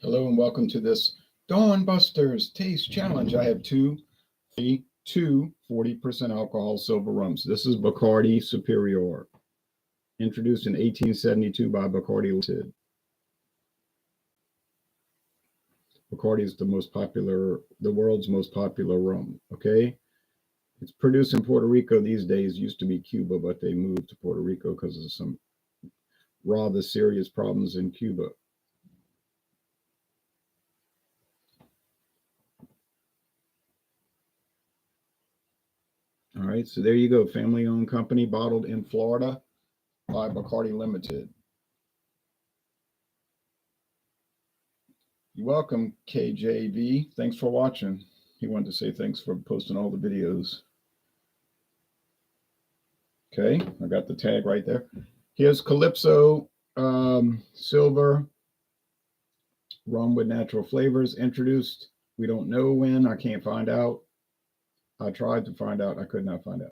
Hello and welcome to this Dawn Busters Taste Challenge. I have two 40% alcohol silver rums. This is Bacardi Superior, introduced in 1872 by Bacardi Limited. Bacardi is the world's most popular rum. Okay, it's produced in Puerto Rico these days. Used to be Cuba, but they moved to Puerto Rico because of some rather serious problems in Cuba. All right, so there you go. Family-owned company, bottled in Florida by Bacardi Limited. You're welcome, KJV. Thanks for watching. He wanted to say thanks for posting all the videos. Okay, I got the tag right there. Here's Calypso Silver rum with natural flavors, introduced. We don't know when. I can't find out. I tried to find out. I could not find out.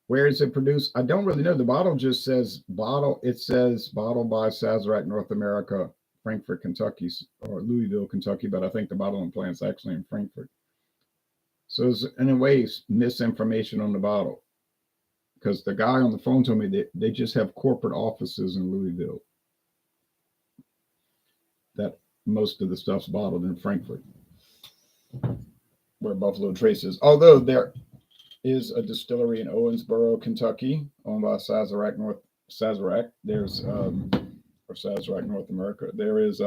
Where is it produced? I don't really know. The bottle just says bottle. It says bottled by Sazerac North America, Frankfort, Kentucky, or Louisville, Kentucky. But I think the bottling plant's actually in Frankfort. So it's, in a way, misinformation on the bottle. Because the guy on the phone told me they just have corporate offices in Louisville. That most of the stuff's bottled in Frankfort, where Buffalo Trace is. Although there is a distillery in Owensboro, Kentucky, owned by Sazerac North. There's or Sazerac North America. There is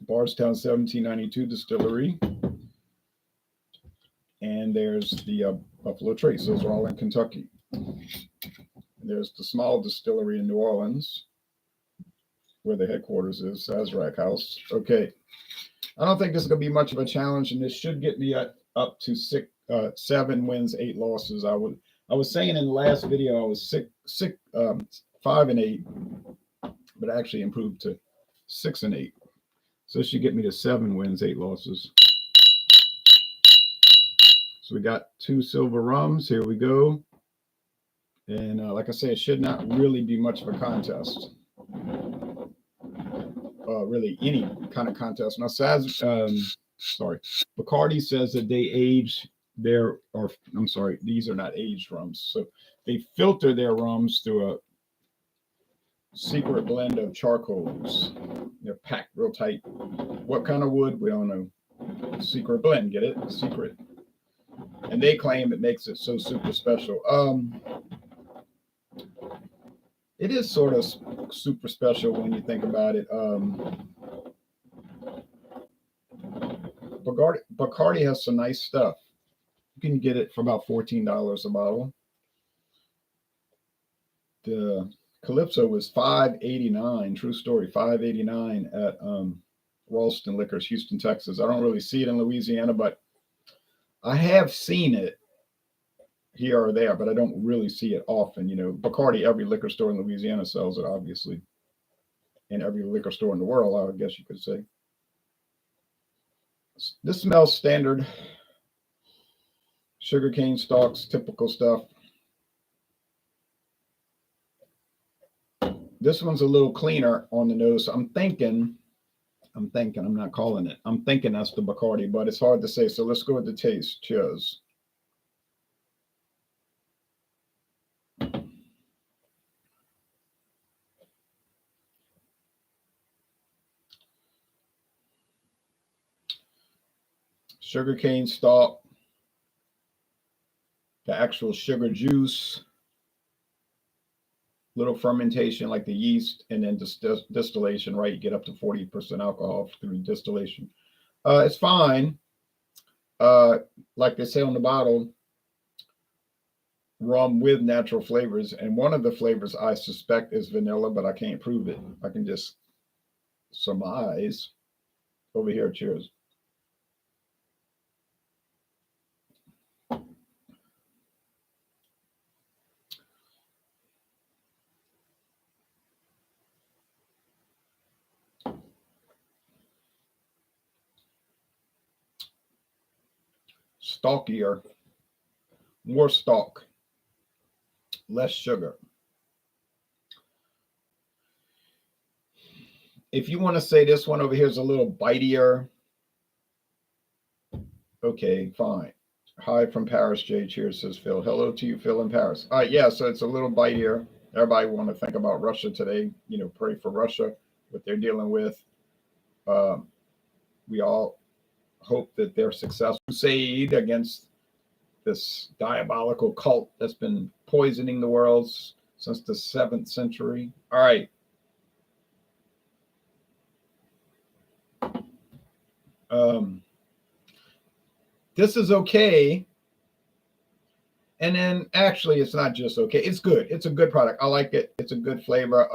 Bardstown 1792 distillery, and there's the Buffalo Trace. Those are all in Kentucky. There's the small distillery in New Orleans, where the headquarters is, Sazerac House. Okay, I don't think this is going to be much of a challenge, and this should get me up to 7 wins, 8 losses. I was saying in the last video I was 5 and 8, but I actually improved to 6 and 8. So this should get me to 7 wins, 8 losses. So we got 2 silver rums. Here we go. And like I say, it should not really be much of a contest. Really any kind of contest. Now, Bacardi says that they age these are not aged rums. So they filter their rums through a secret blend of charcoals. They're packed real tight. What kind of wood? We don't know. Secret blend, get it? Secret. And they claim it makes it so super special. It is sort of super special when you think about it. Bacardi has some nice stuff. You can get it for about $14 a bottle. The Calypso was $5.89. True story, $5.89 at Ralston Liquors, Houston, Texas. I don't really see it in Louisiana, but I have seen it here or there, but I don't really see it often. You know, Bacardi, every liquor store in Louisiana sells it, obviously. And every liquor store in the world, I guess you could say. This smells standard. Sugarcane stalks, typical stuff. This one's a little cleaner on the nose. I'm thinking, I'm not calling it. I'm thinking that's the Bacardi, but it's hard to say. So let's go with the taste. Cheers. Sugarcane stalk, the actual sugar juice, little fermentation like the yeast, and then distillation, right? You get up to 40% alcohol through distillation. It's fine. Like they say on the bottle, rum with natural flavors. And one of the flavors I suspect is vanilla, but I can't prove it. I can just surmise. Over here, cheers. Stalkier, more stalk, less sugar. If you want to say this one over here is a little bitier, okay, fine. Hi from Paris, Jay. Cheers, says Phil. Hello to you, Phil in Paris. Yeah, so it's a little bitier. Everybody want to think about Russia today. Pray for Russia, what they're dealing with. Um, we all hope that they're successful crusade against this diabolical cult that's been poisoning the world since the 7th century. All right. Um, this is okay. And then actually, it's not just okay. It's good. It's a good product. I like it. It's a good flavor.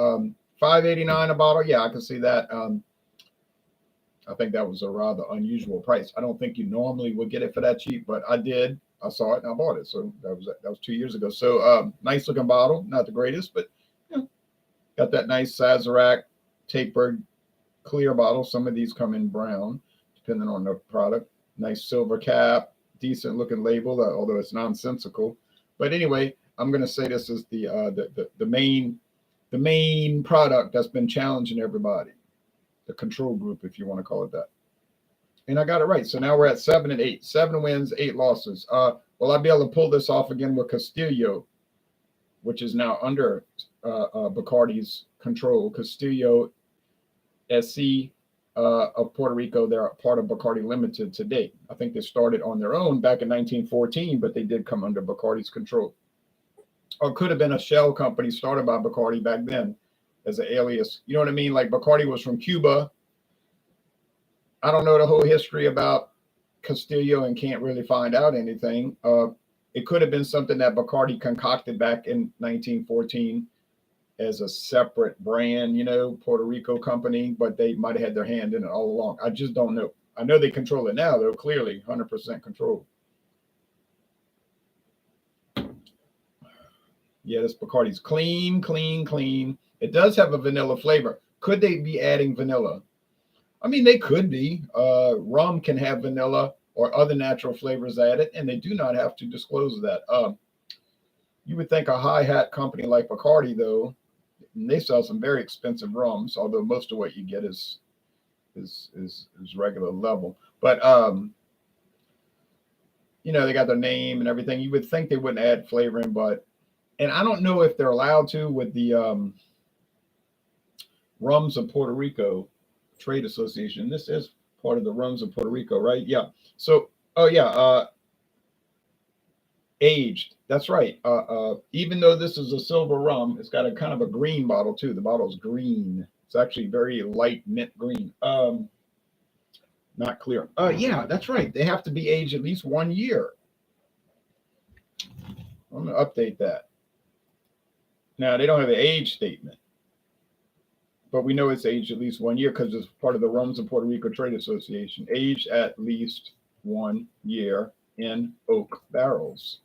$5.89 a bottle. Yeah, I can see that. I think that was a rather unusual price. I don't think you normally would get it for that cheap, but I did. I saw it and I bought it. So that was 2 years ago. So nice looking bottle. Not the greatest, but got that nice Sazerac tapered clear bottle. Some of these come in brown, depending on the product. Nice silver cap, decent looking label, although it's nonsensical. But anyway, I'm going to say this is the main product that's been challenging everybody, the control group, if you want to call it that. And I got it right. So now we're at 7 and 8. 7 wins, 8 losses. Will I be able to pull this off again with Castillo, which is now under Bacardi's control? Castillo SC of Puerto Rico, they're part of Bacardi Limited today. I think they started on their own back in 1914, but they did come under Bacardi's control. Or it could have been a shell company started by Bacardi back then as an alias. You know what I mean? Like Bacardi was from Cuba. I don't know the whole history about Castillo and can't really find out anything. It could have been something that Bacardi concocted back in 1914 as a separate brand, Puerto Rico company, but they might have had their hand in it all along. I just don't know. I know they control it now, though, clearly 100% control. Yeah, this Bacardi's clean, clean, clean. It does have a vanilla flavor. Could they be adding vanilla? I mean, they could be. Rum can have vanilla or other natural flavors added, and they do not have to disclose that. You would think a high-hat company like Bacardi, though, and they sell some very expensive rums, although most of what you get is regular level. But they got their name and everything. You would think they wouldn't add flavoring, and I don't know if they're allowed to with the Rums of Puerto Rico Trade Association. This is part of the Rums of Puerto Rico, right? Yeah. So, oh yeah, aged. That's right. Even though this is a silver rum, it's got a kind of a green bottle too. The bottle's green. It's actually very light mint green. Not clear. Yeah, that's right. They have to be aged at least 1 year. I'm gonna update that. Now they don't have an age statement, but we know it's aged at least 1 year because it's part of the Rums of Puerto Rico Trade Association. Aged at least 1 year in oak barrels.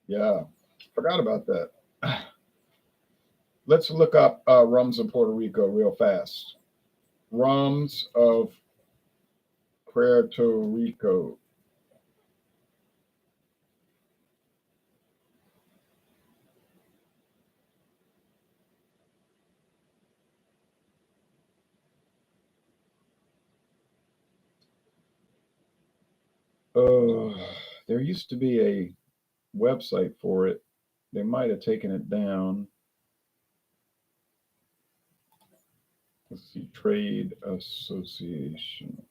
Yeah, forgot about that. Let's look up Rums of Puerto Rico real fast. Rums of Puerto Rico. There used to be a website for it. They might have taken it down. Let's see, Trade Association.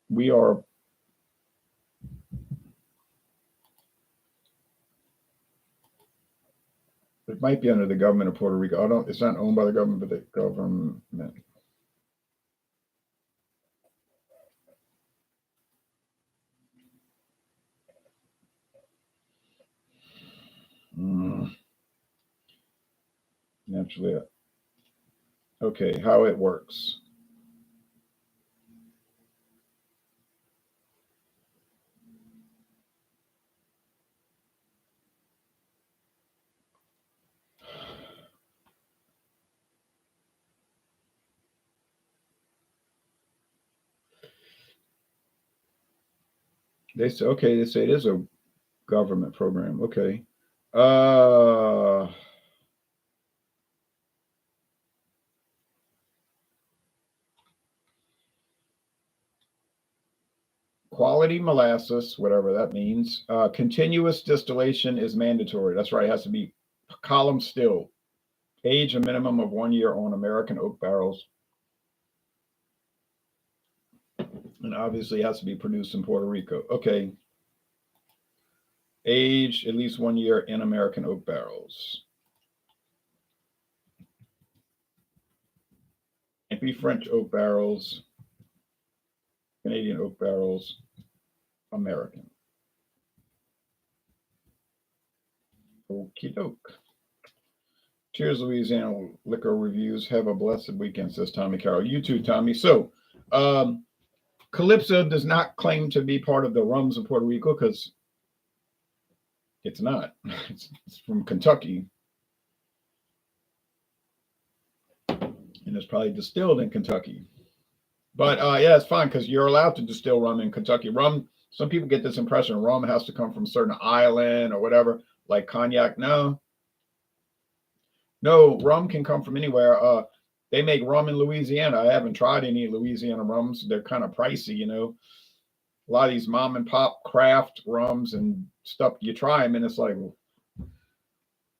We are it might be under the government of Puerto Rico. It's not owned by the government, but the government. Mm, naturally. Okay, how it works. They say, okay, they say it is a government program. Okay. Uh, Quality molasses, whatever that means. Continuous distillation is mandatory. That's right. It has to be column still. Age a minimum of 1 year on American oak barrels. And obviously it has to be produced in Puerto Rico. Okay. Age at least 1 year in American oak barrels. Can't be French oak barrels, Canadian oak barrels, American. Okie doke. Cheers, Louisiana Liquor Reviews. Have a blessed weekend, says Tommy Carroll. You too, Tommy. So, Calypso does not claim to be part of the rums of Puerto Rico because it's not. It's from Kentucky, and it's probably distilled in Kentucky. But yeah, it's fine because you're allowed to distill rum in Kentucky. Rum. Some people get this impression rum has to come from a certain island or whatever, like cognac. No, no, rum can come from anywhere. They make rum in Louisiana. I haven't tried any Louisiana rums. They're kind of pricey, you know. A lot of these mom and pop craft rums and stuff, you try them and it's like,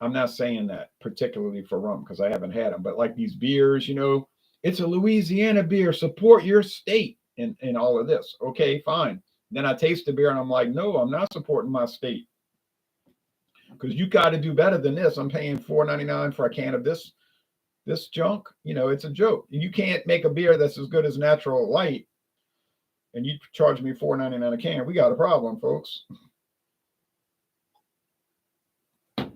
I'm not saying that particularly for rum because I haven't had them, but like these beers, you know, it's a Louisiana beer. Support your state in all of this. Okay, fine. Then I taste the beer and I'm like, no, I'm not supporting my state because you got to do better than this. I'm paying $4.99 for a can of this junk. You know, it's a joke. You can't make a beer that's as good as Natural Light, and you charge me $4.99 a can. We got a problem, folks. I'm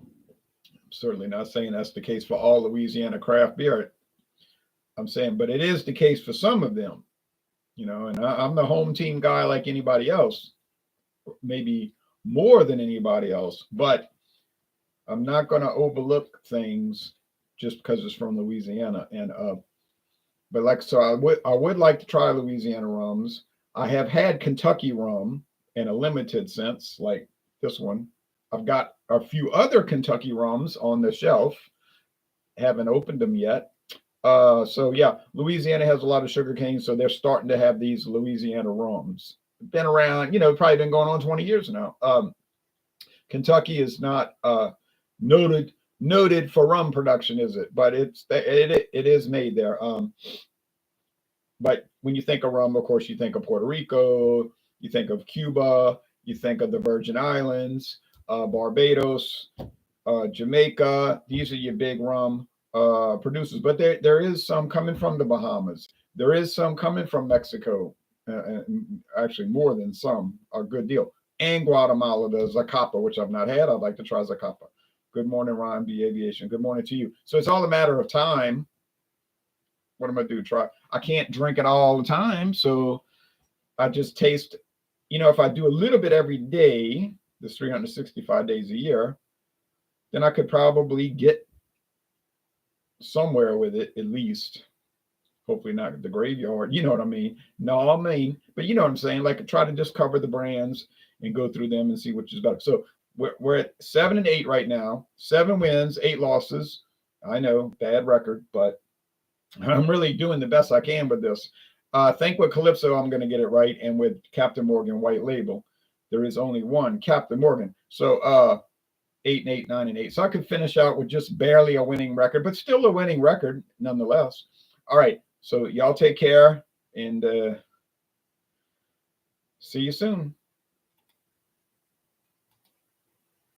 certainly not saying that's the case for all Louisiana craft beer. I'm saying, but it is the case for some of them. You know, and I'm the home team guy like anybody else, maybe more than anybody else, but I'm not going to overlook things just because it's from Louisiana. And but like so, I would like to try Louisiana rums. I have had Kentucky rum in a limited sense, like this one. I've got a few other Kentucky rums on the shelf. Haven't opened them yet. So yeah, Louisiana has a lot of sugar cane, so they're starting to have these Louisiana rums. Been around, you know, probably been going on 20 years now. Kentucky is not noted for rum production, is it? But it is made there. But when you think of rum, of course, you think of Puerto Rico, you think of Cuba, you think of the Virgin Islands, Barbados, Jamaica. These are your big rum producers. But there is some coming from the Bahamas. There is some coming from Mexico. Actually, more than some, a good deal. And Guatemala, the Zacapa, which I've not had. I'd like to try Zacapa. Good morning, Ryan B. Aviation. Good morning to you. So it's all a matter of time. What am I do? Try. I can't drink it all the time, so I just taste. You know, if I do a little bit every day, there's 365 days a year, then I could probably get somewhere with it at least. Hopefully not the graveyard. You know what I mean? No, I mean, but you know what I'm saying? Like try to just cover the brands and go through them and see which is better. So we're at 7 and 8 right now. 7 wins, 8 losses. I know, bad record, but I'm really doing the best I can with this. I think with Calypso, I'm going to get it right. And with Captain Morgan White Label, there is only one Captain Morgan. So 8 and 8, 9 and 8. So I could finish out with just barely a winning record, but still a winning record nonetheless. All right. So y'all take care and see you soon.